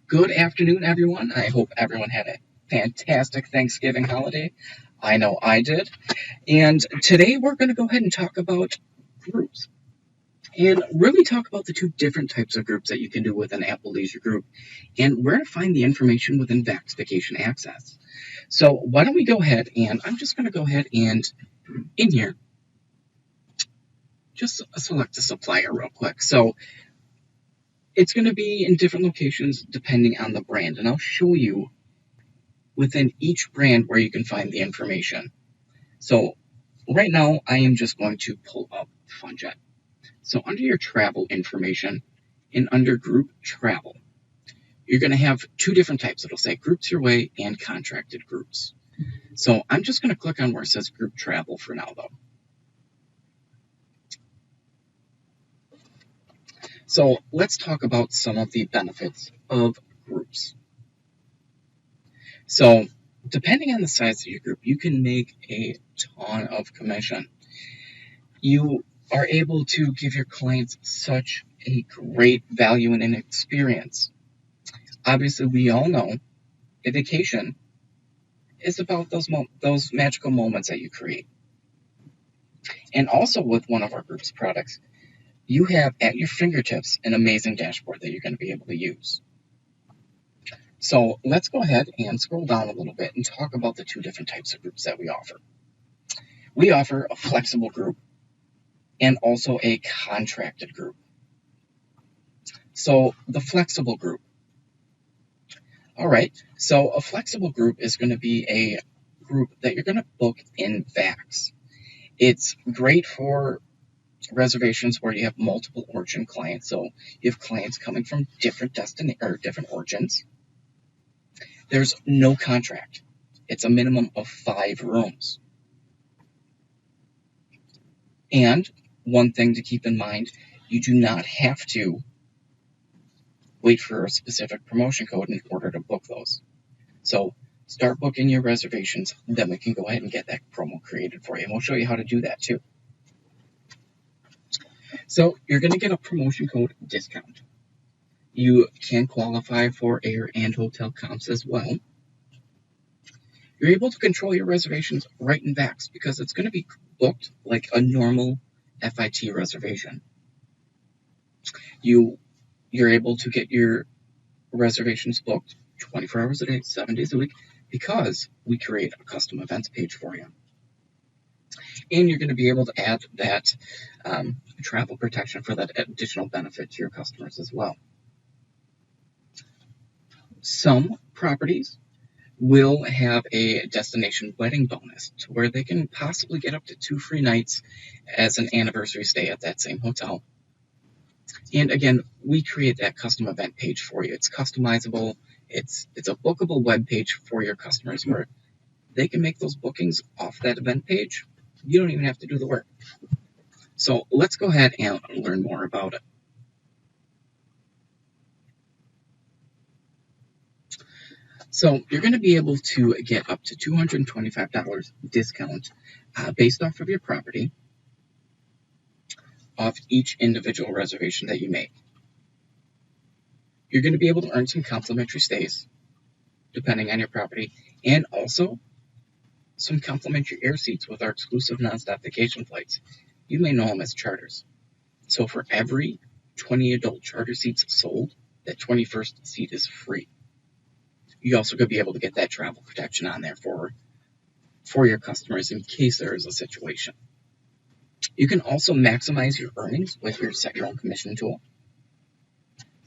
Good afternoon, everyone. I hope everyone had a fantastic Thanksgiving holiday. I know I did. And today we're going to go ahead and talk about groups and really talk about the two different types of groups that you can do with an Apple Leisure group and where to find the information within VAX Vacation Access. So why don't we go ahead and I'm just going to go ahead and in here, just select a supplier real quick. So it's going to be in different locations depending on the brand, and I'll show you within each brand where you can find the information. So right now I am just going to pull up FunJet. So under your travel information and under group travel, you're going to have two different types. It'll say groups your way and contracted groups. So I'm just going to click on where it says group travel for now though. So let's talk about some of the benefits of groups. So depending on the size of your group, you can make a ton of commission. You are able to give your clients such a great value and an experience. Obviously, we all know a vacation is about those magical moments that you create. And also with one of our group's products, you have at your fingertips an amazing dashboard that you're going to be able to use. So let's go ahead and scroll down a little bit and talk about the two different types of groups that we offer. We offer a flexible group and also a contracted group. So the flexible group. All right, so a flexible group is going to be a group that you're going to book in VAX. It's great for reservations where you have multiple origin clients. So you have clients coming from different origins. There's no contract. It's a minimum of 5 rooms. And one thing to keep in mind, you do not have to wait for a specific promotion code in order to book those. So start booking your reservations, then we can go ahead and get that promo created for you. And we'll show you how to do that too. So you're going to get a promotion code discount. You can qualify for air and hotel comps as well. You're able to control your reservations right in VAX because it's going to be booked like a normal FIT reservation. You're able to get your reservations booked 24 hours a day, 7 days a week, because we create a custom events page for you. And you're going to be able to add that travel protection for that additional benefit to your customers as well. Some properties will have a destination wedding bonus to where they can possibly get up to 2 free nights as an anniversary stay at that same hotel. And again, we create that custom event page for you. It's customizable. It's a bookable web page for your customers where they can make those bookings off that event page. You don't even have to do the work. So let's go ahead and learn more about it. So you're going to be able to get up to $225 discount based off of your property off each individual reservation that you make. You're going to be able to earn some complimentary stays depending on your property, and also some complimentary air seats with our exclusive nonstop vacation flights. You may know them as charters. So for every 20 adult charter seats sold, that 21st seat is free. You also could be able to get that travel protection on there for your customers in case there is a situation. You can also maximize your earnings with your set your own commission tool.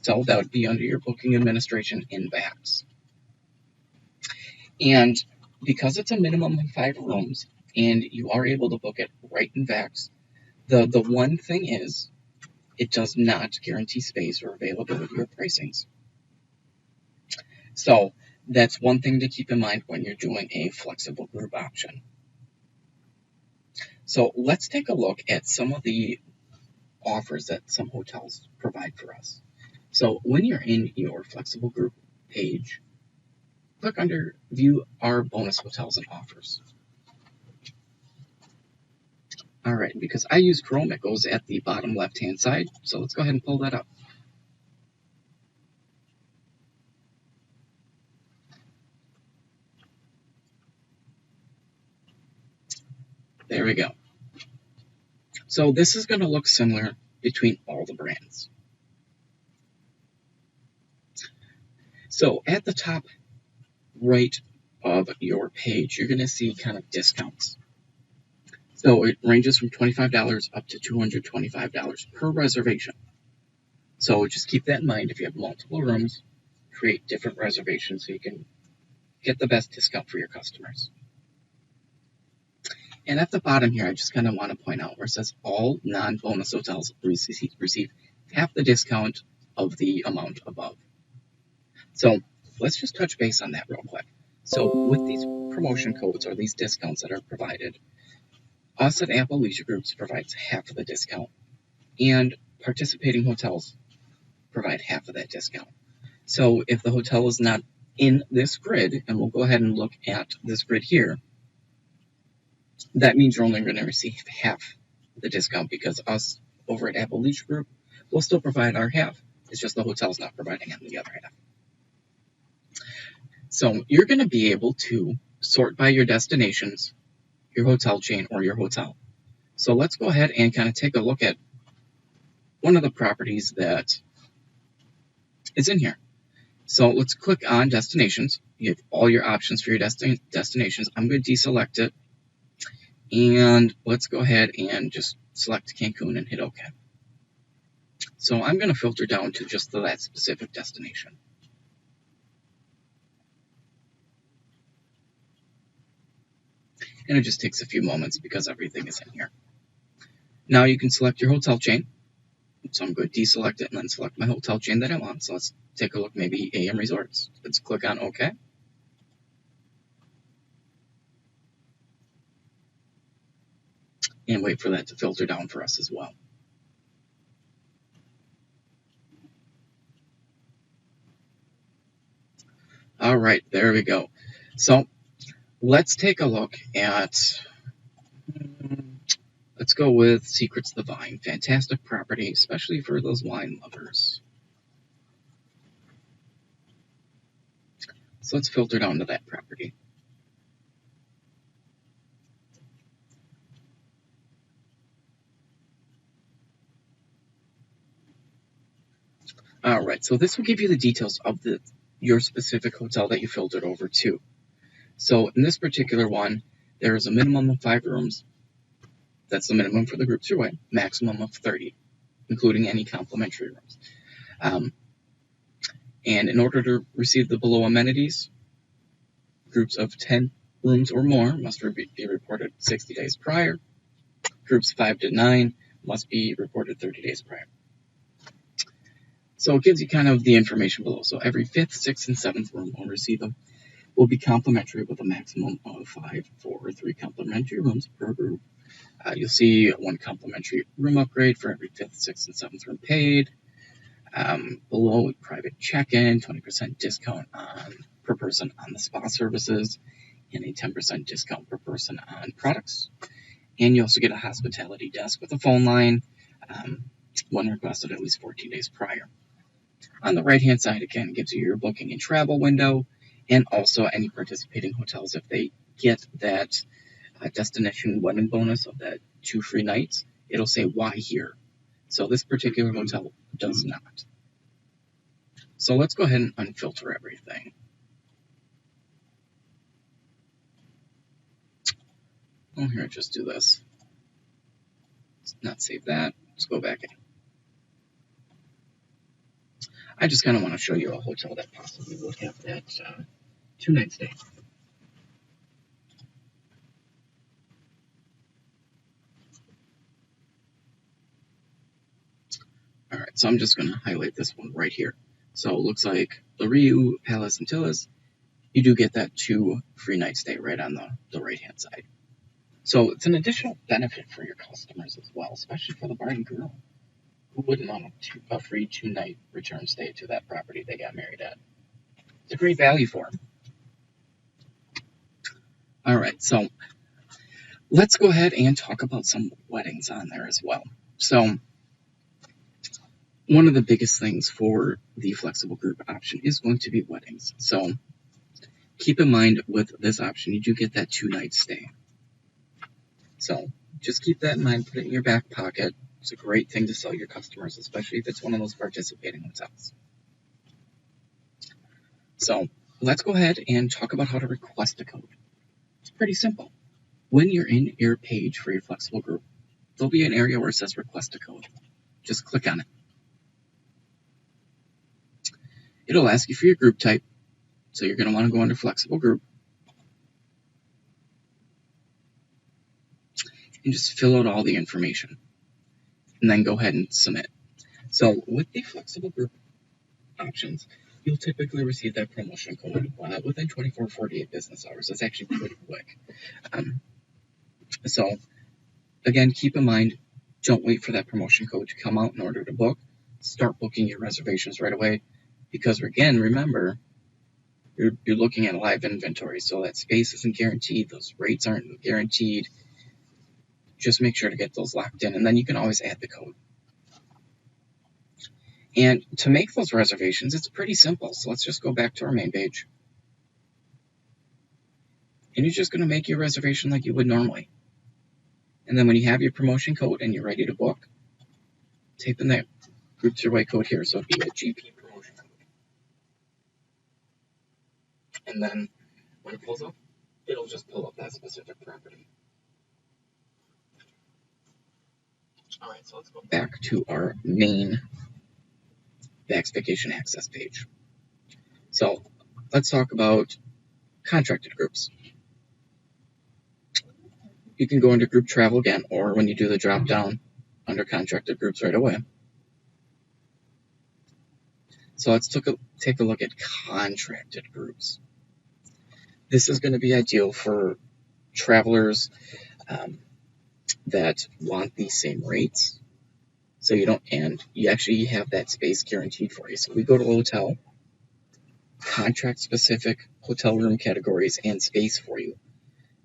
So that would be under your booking administration in VAX. And because it's a minimum of 5 rooms and you are able to book it right in VAX, the one thing is it does not guarantee space or availability or pricings. So that's one thing to keep in mind when you're doing a flexible group option. So let's take a look at some of the offers that some hotels provide for us. So when you're in your flexible group page, click under View Our Bonus Hotels and Offers. All right, because I use Chrome, it goes at the bottom left-hand side. So let's go ahead and pull that up. There we go. So this is going to look similar between all the brands. So at the top right of your page, you're going to see kind of discounts. So it ranges from $25 up to $225 per reservation. So just keep that in mind. If you have multiple rooms, create different reservations so you can get the best discount for your customers. And at the bottom here, I just kind of want to point out where it says all non-bonus hotels receive half the discount of the amount above. So let's just touch base on that real quick. So with these promotion codes or these discounts that are provided, us at Apple Leisure Groups provides half of the discount, and participating hotels provide half of that discount. So if the hotel is not in this grid, and we'll go ahead and look at this grid here, that means you're only going to receive half the discount, because us over at Apple Leisure Group will still provide our half. It's just the hotel's not providing the other half. So you're going to be able to sort by your destinations, your hotel chain, or your hotel. So let's go ahead and kind of take a look at one of the properties that is in here. So let's click on destinations. You have all your options for your destinations. I'm going to deselect it. And let's go ahead and just select Cancun and hit OK. So I'm going to filter down to just that specific destination. And it just takes a few moments because everything is in here. Now you can select your hotel chain. So I'm going to deselect it and then select my hotel chain that I want. So let's take a look, maybe AM Resorts. Let's click on OK. And wait for that to filter down for us as well. All right, there we go. So let's take a look at, let's go with Secrets of the Vine. Fantastic property, especially for those wine lovers. So let's filter down to that property. All right, so this will give you the details of your specific hotel that you filtered over to. So in this particular one, there is a minimum of 5 rooms. That's the minimum for the groups you're with. Maximum of 30, including any complimentary rooms. And in order to receive the below amenities, groups of 10 rooms or more must be reported 60 days prior. Groups 5 to 9 must be reported 30 days prior. So it gives you kind of the information below. So every 5th, 6th, and 7th room will be complimentary with a maximum of 5, 4, or 3 complimentary rooms per group. You'll see 1 complimentary room upgrade for every 5th, 6th, and 7th room paid. Below, private check-in, 20% discount per person on the spa services, and a 10% discount per person on products. And you also get a hospitality desk with a phone line, when requested at least 14 days prior. On the right-hand side, again, it gives you your booking and travel window, and also any participating hotels, if they get that destination wedding bonus of that 2 free nights, it'll say why here. So this particular hotel does not. So let's go ahead and unfilter everything. Oh, here, just do this. Let's not save that. Let's go back in. I just kind of want to show you a hotel that possibly would have that 2-night stay. All right, so I'm just going to highlight this one right here. So it looks like the Riu Palace Antilles, you do get that 2 free night stay right on the right-hand side. So it's an additional benefit for your customers as well, especially for the bride and groom. Who wouldn't want a free 2-night return stay to that property they got married at? It's a great value for them. All right, so let's go ahead and talk about some weddings on there as well. So one of the biggest things for the flexible group option is going to be weddings. So keep in mind with this option, you do get that 2-night stay. So just keep that in mind, put it in your back pocket. It's a great thing to sell your customers, especially if it's one of those participating hotels. So let's go ahead and talk about how to request a code. It's pretty simple. When you're in your page for your flexible group, there'll be an area where it says request a code. Just click on it. It'll ask you for your group type, so you're going to want to go under flexible group and just fill out all the information and then go ahead and submit. So with the flexible group options, you'll typically receive that promotion code within 24 to 48 business hours. It's actually pretty quick. So again, keep in mind, don't wait for that promotion code to come out in order to book. Start booking your reservations right away, because again, remember, you're looking at live inventory, so that space isn't guaranteed, those rates aren't guaranteed. Just make sure to get those locked in, and then you can always add the code. And to make those reservations, it's pretty simple. So let's just go back to our main page. And you're just going to make your reservation like you would normally. And then when you have your promotion code and you're ready to book, type in that Groups Your Way code here. So it'd be a GP promotion code. And then when it pulls up, it'll just pull up that specific property. All right, so let's go back to our main VAX Vacation Access page. So let's talk about contracted groups. You can go into group travel again, or when you do the drop down under contracted groups right away. So let's take a look at contracted groups. This is going to be ideal for travelers that want the same rates. So you actually have that space guaranteed for you. So we go to a hotel, contract specific hotel room categories and space for you.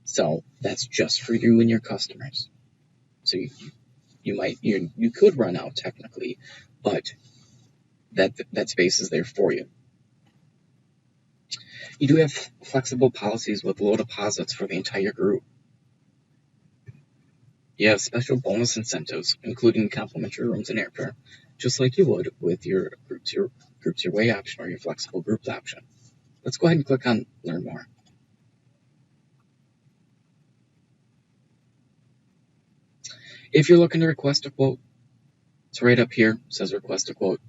So that's just for you and your customers. So you could run out technically, but that space is there for you. You do have flexible policies with low deposits for the entire group. You have special bonus incentives, including complimentary rooms and airfare, just like you would with your Groups Your Way option or your flexible groups option. Let's go ahead and click on Learn More. If you're looking to request a quote, it's right up here. It says Request a Quote.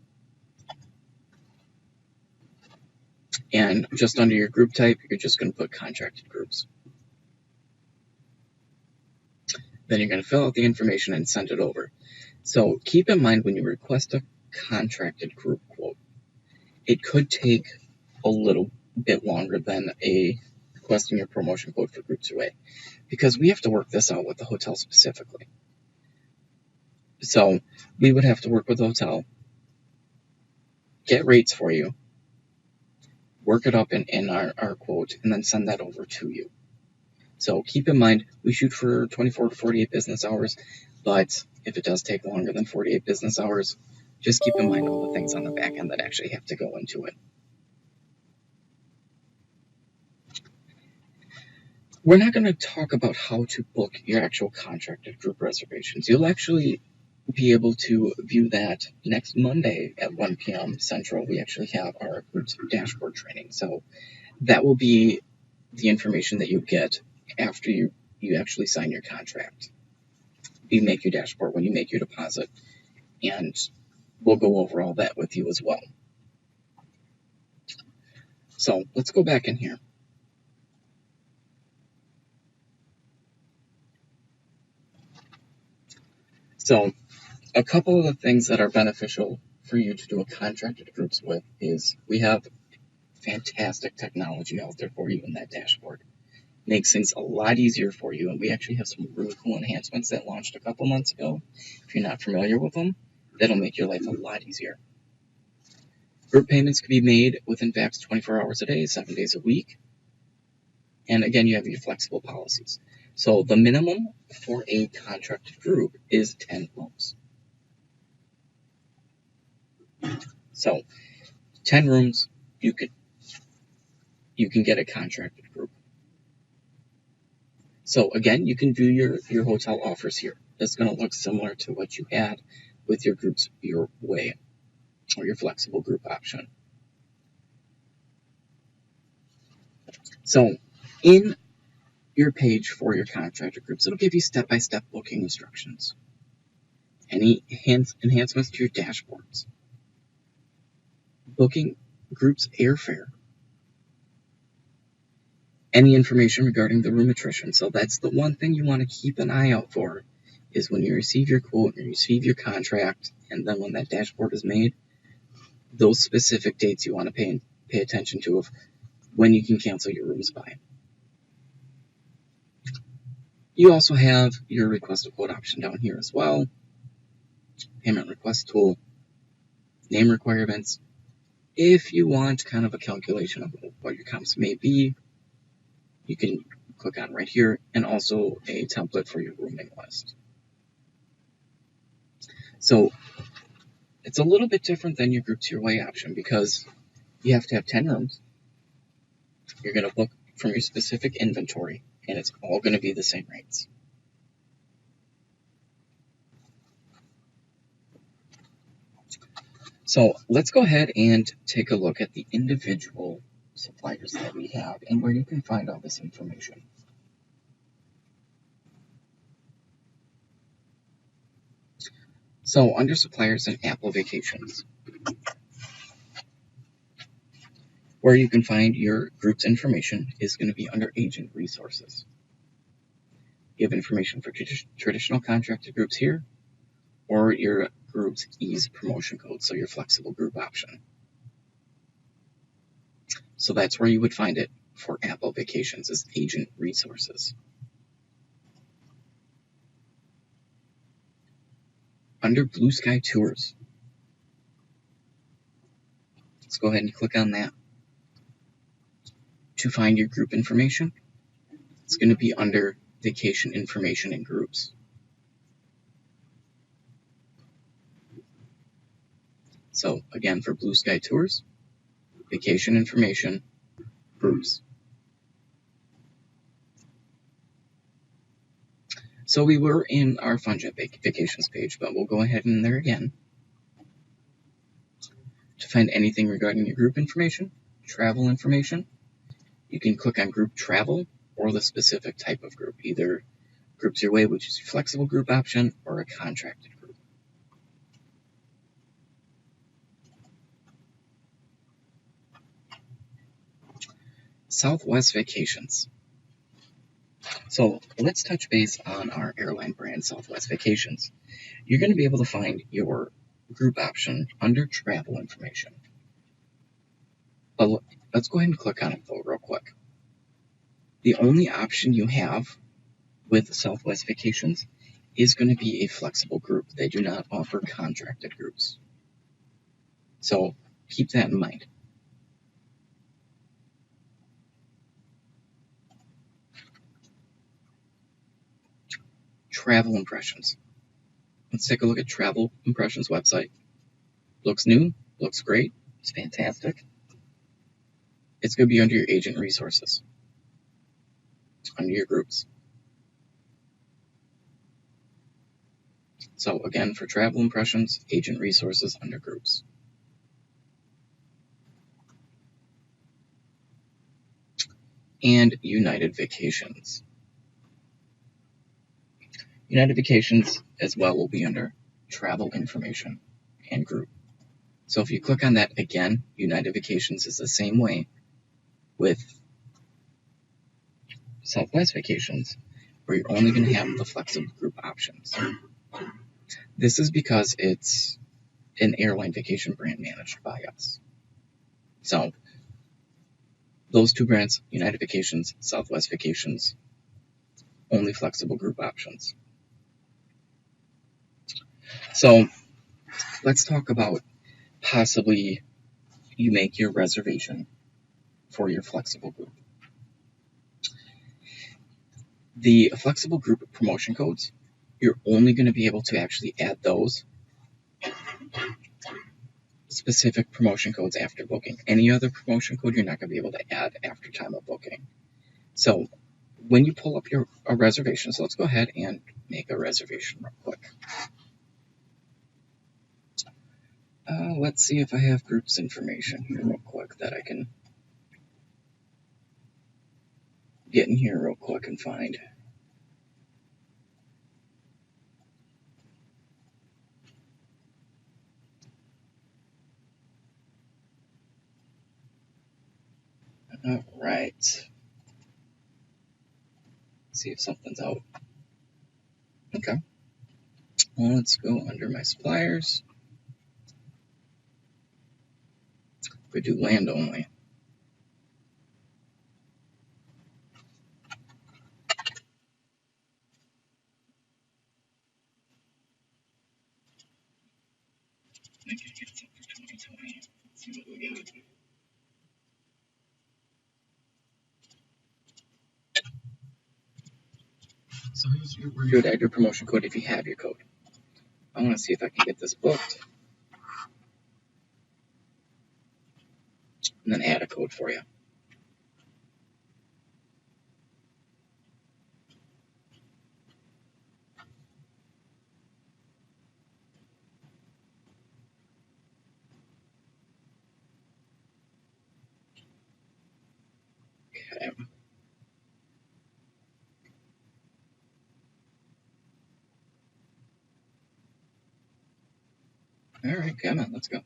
And just under your group type, you're just going to put Contracted Groups. Then you're going to fill out the information and send it over. So keep in mind, when you request a contracted group quote, it could take a little bit longer than requesting your promotion code for Groups Your Way, because we have to work this out with the hotel specifically. So we would have to work with the hotel, get rates for you, work it up in our quote, and then send that over to you. So keep in mind, we shoot for 24 to 48 business hours, but if it does take longer than 48 business hours, just keep in mind all the things on the back end that actually have to go into it. We're not going to talk about how to book your actual contracted group reservations. You'll actually be able to view that next Monday at 1 p.m. Central. We actually have our group's dashboard training. So that will be the information that you get after you actually sign your contract. You make your dashboard when you make your deposit, and we'll go over all that with you as well. So let's go back in here. So a couple of the things that are beneficial for you to do a contracted groups with is we have fantastic technology out there for you in that dashboard. Makes things a lot easier for you, and we actually have some really cool enhancements that launched a couple months ago. If you're not familiar with them, that'll make your life a lot easier. Group payments can be made within VAX 24 hours a day, 7 days a week. And again, you have your flexible policies. So the minimum for a contracted group is 10 rooms. So 10 rooms, you can get a contracted group. So again, you can view your hotel offers here. It's going to look similar to what you had with your groups your way or your flexible group option. So in your page for your contractor groups, it'll give you step-by-step booking instructions, any enhancements to your dashboards, booking groups airfare, any information regarding the room attrition. So that's the one thing you want to keep an eye out for, is when you receive your quote, you receive your contract, and then when that dashboard is made, those specific dates you want to pay attention to of when you can cancel your rooms by. You also have your request a quote option down here as well, payment request tool, name requirements. If you want kind of a calculation of what your comps may be, you can click on right here, and also a template for your rooming list. So it's a little bit different than your Groups Your Way option because you have to have 10 rooms. You're going to book from your specific inventory, and it's all going to be the same rates. So let's go ahead and take a look at the individual suppliers that we have and where you can find all this information. So under suppliers and Apple Vacations, where you can find your group's information is going to be under agent resources. You have information for traditional contracted groups here, or your group's ease promotion code, so your flexible group option. So that's where you would find it for Apple Vacations, is agent resources. Under Blue Sky Tours, let's go ahead and click on that. To find your group information, it's going to be under Vacation Information and Groups. So again, for Blue Sky Tours, Vacation Information, Groups. So we were in our FunJet Vacations page, but we'll go ahead in there again. To find anything regarding your group information, travel information, you can click on Group Travel or the specific type of group, either Groups Your Way, which is your flexible group option, or a contracted group. Southwest Vacations. So let's touch base on our airline brand, Southwest Vacations. You're going to be able to find your group option under travel information. But let's go ahead and click on it though real quick. The only option you have with Southwest Vacations is going to be a flexible group. They do not offer contracted groups. So keep that in mind. Travel Impressions. Let's take a look at Travel Impressions website. Looks new, looks great, it's fantastic. It's going to be under your agent resources, under your groups. So again, for Travel Impressions, agent resources under groups. And United Vacations. United Vacations as well will be under travel information and group. So if you click on that again, United Vacations is the same way with Southwest Vacations, where you're only going to have the flexible group options. This is because it's an airline vacation brand managed by us. So those two brands, United Vacations, Southwest Vacations, only flexible group options. So let's talk about possibly you make your reservation for your flexible group. The flexible group promotion codes, you're only going to be able to actually add those specific promotion codes after booking. Any other promotion code you're not going to be able to add after time of booking. So when you pull up a reservation, so let's go ahead and make a reservation real quick. Let's see if I have groups information here real quick that I can get in here real quick and find. All right. See if something's out. Okay. Well, let's go under my suppliers. We do land only. I can get some for 2020. Let's see what we got. So here's where you would add your promotion code if you have your code. I want to see if I can get this booked and then add a code for you. Okay. All right, come on, let's go.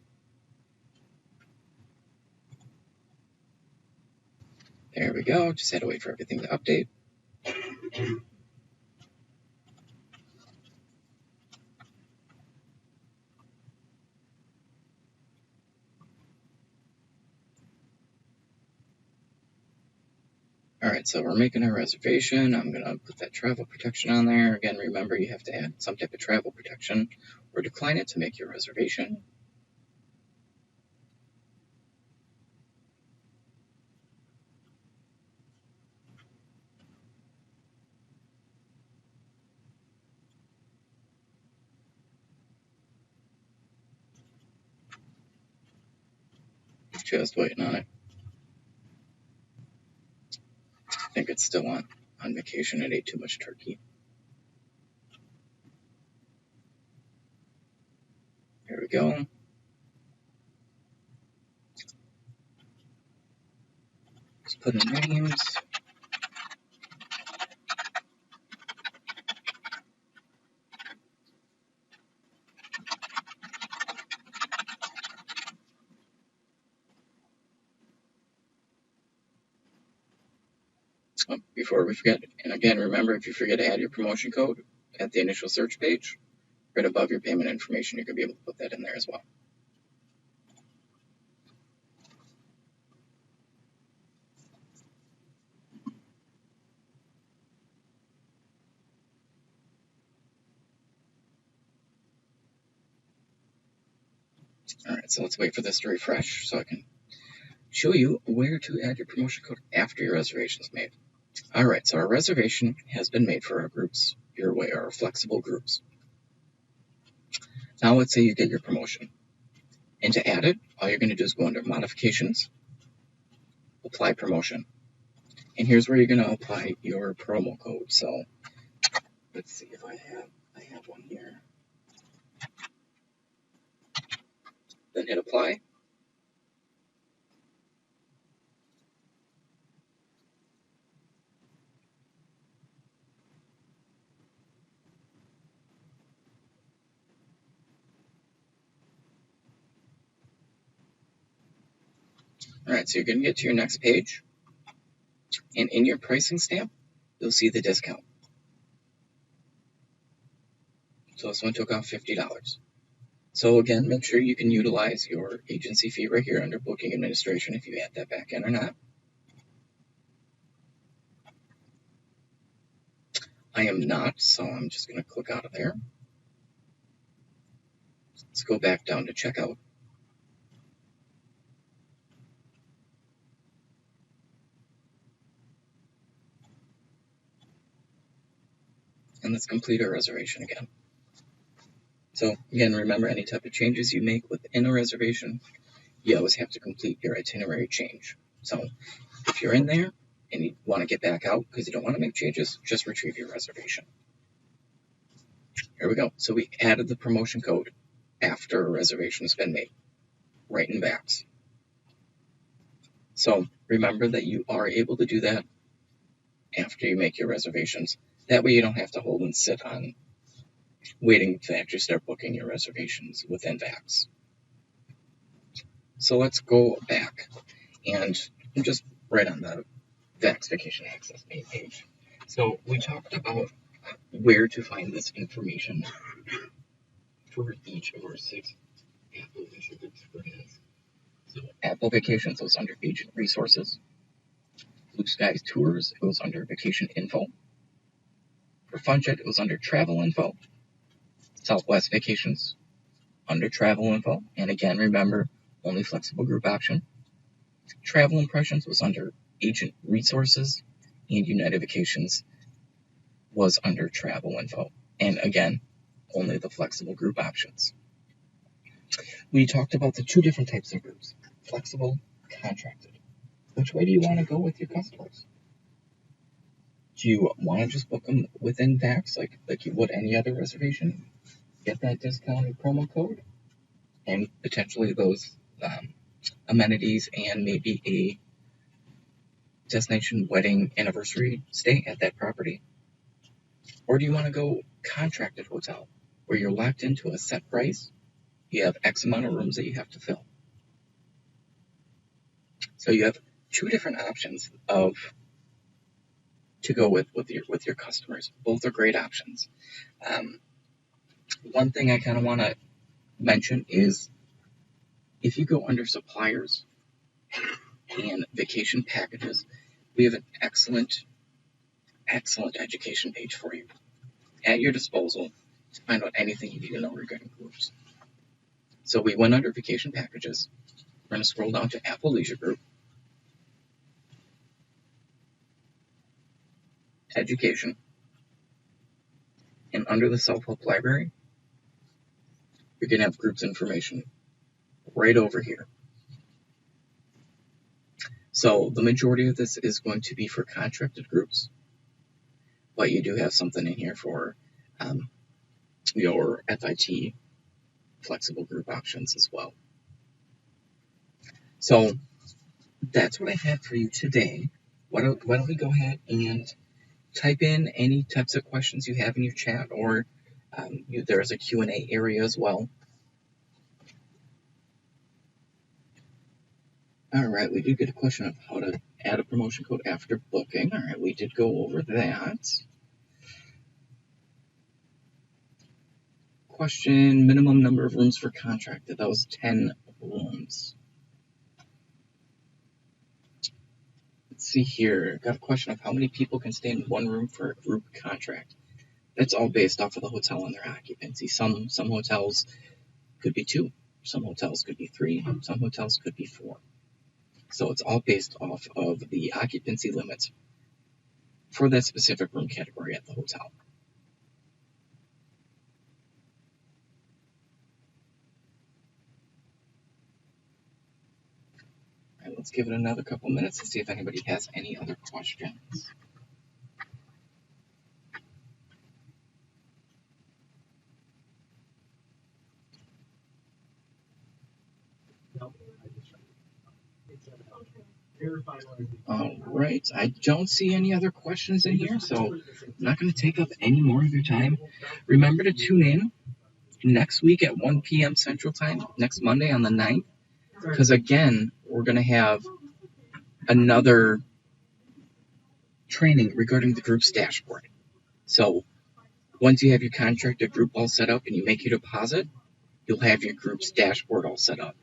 There we go. Just had to wait for everything to update. All right, so we're making a reservation. I'm going to put that travel protection on there. Again, remember you have to add some type of travel protection or decline it to make your reservation. Just waiting on it. I think it's still on vacation. It ate too much turkey. Here we go. Just put in names. Oh, before we forget, and again, remember, if you forget to add your promotion code at the initial search page, right above your payment information, you're going to be able to put that in there as well. All right, so let's wait for this to refresh so I can show you where to add your promotion code after your reservation is made. All right, so our reservation has been made for our groups, your way, our flexible groups. Now let's say you get your promotion. And to add it, all you're going to do is go under Modifications, Apply Promotion. And here's where you're going to apply your promo code. So let's see if I have one here. Then hit Apply. All right, so you're going to get to your next page. And in your pricing stamp, you'll see the discount. So this one took off $50. So again, make sure you can utilize your agency fee right here under Booking Administration if you add that back in or not. I am not, so I'm just going to click out of there. Let's go back down to Checkout. And let's complete our reservation again. So again, remember, any type of changes you make within a reservation, you always have to complete your itinerary change. So if you're in there and you want to get back out because you don't want to make changes, just retrieve your reservation. Here we go. So we added the promotion code after a reservation has been made, right in VAX. So remember that you are able to do that after you make your reservations. That way you don't have to hold and sit on waiting to actually start booking your reservations within VAX. So let's go back and just right on the VAX Vacation Access main page. So we talked about where to find this information for each of our 6 Apple Groups brands. So Apple Vacations was under Agent Resources. Blue Skies Tours, it was under Vacation Info. For FunJet, it was under Travel Info. Southwest Vacations, under Travel Info. And again, remember, only flexible group option. Travel Impressions was under Agent Resources. And United Vacations was under Travel Info. And again, only the flexible group options. We talked about the 2 different types of groups, flexible, contracted. Which way do you want to go with your customers? Do you want to just book them within VAX like you would any other reservation? Get that discounted promo code and potentially those amenities and maybe a destination wedding anniversary stay at that property? Or do you want to go contracted hotel where you're locked into a set price? You have X amount of rooms that you have to fill. So you have 2 different options to go with your customers. Both are great options. One thing I kind of want to mention is if you go under suppliers and vacation packages, we have an excellent education page for you at your disposal to find out anything you need to know regarding groups. So we went under vacation packages. We're going to scroll down to Apple Leisure Group, education, and under the self-help library, you're going to have groups information right over here. So the majority of this is going to be for contracted groups, but you do have something in here for your FIT flexible group options as well. So that's what I had for you today. Why don't we go ahead and type in any types of questions you have in your chat, or there's a Q&A area as well. All right, we did get a question of how to add a promotion code after booking. All right, we did go over that. Question, minimum number of rooms for contracted. That was 10 rooms. Let's see here. Got a question of how many people can stay in one room for a group contract. That's all based off of the hotel and their occupancy. Some hotels could be 2. Some hotels could be 3. Some hotels could be 4. So it's all based off of the occupancy limits for that specific room category at the hotel. All right, let's give it another couple minutes to see if anybody has any other questions. All right, I don't see any other questions in here, so I'm not going to take up any more of your time. Remember to tune in next week at 1 p.m. Central Time, next Monday on the 9th, because again, we're going to have another training regarding the group's dashboard. So once you have your contracted group all set up and you make your deposit, you'll have your group's dashboard all set up.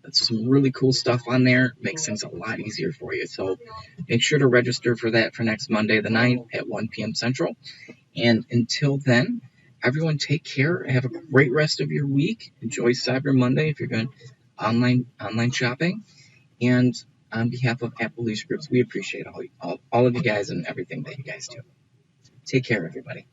That's some really cool stuff on there. Makes things a lot easier for you. So make sure to register for that for next Monday the 9th at 1 p.m. Central. And until then, everyone take care. Have a great rest of your week. Enjoy Cyber Monday if you're going online shopping. And on behalf of Apple Leisure Groups, we appreciate all of you guys and everything that you guys do. Take care, everybody.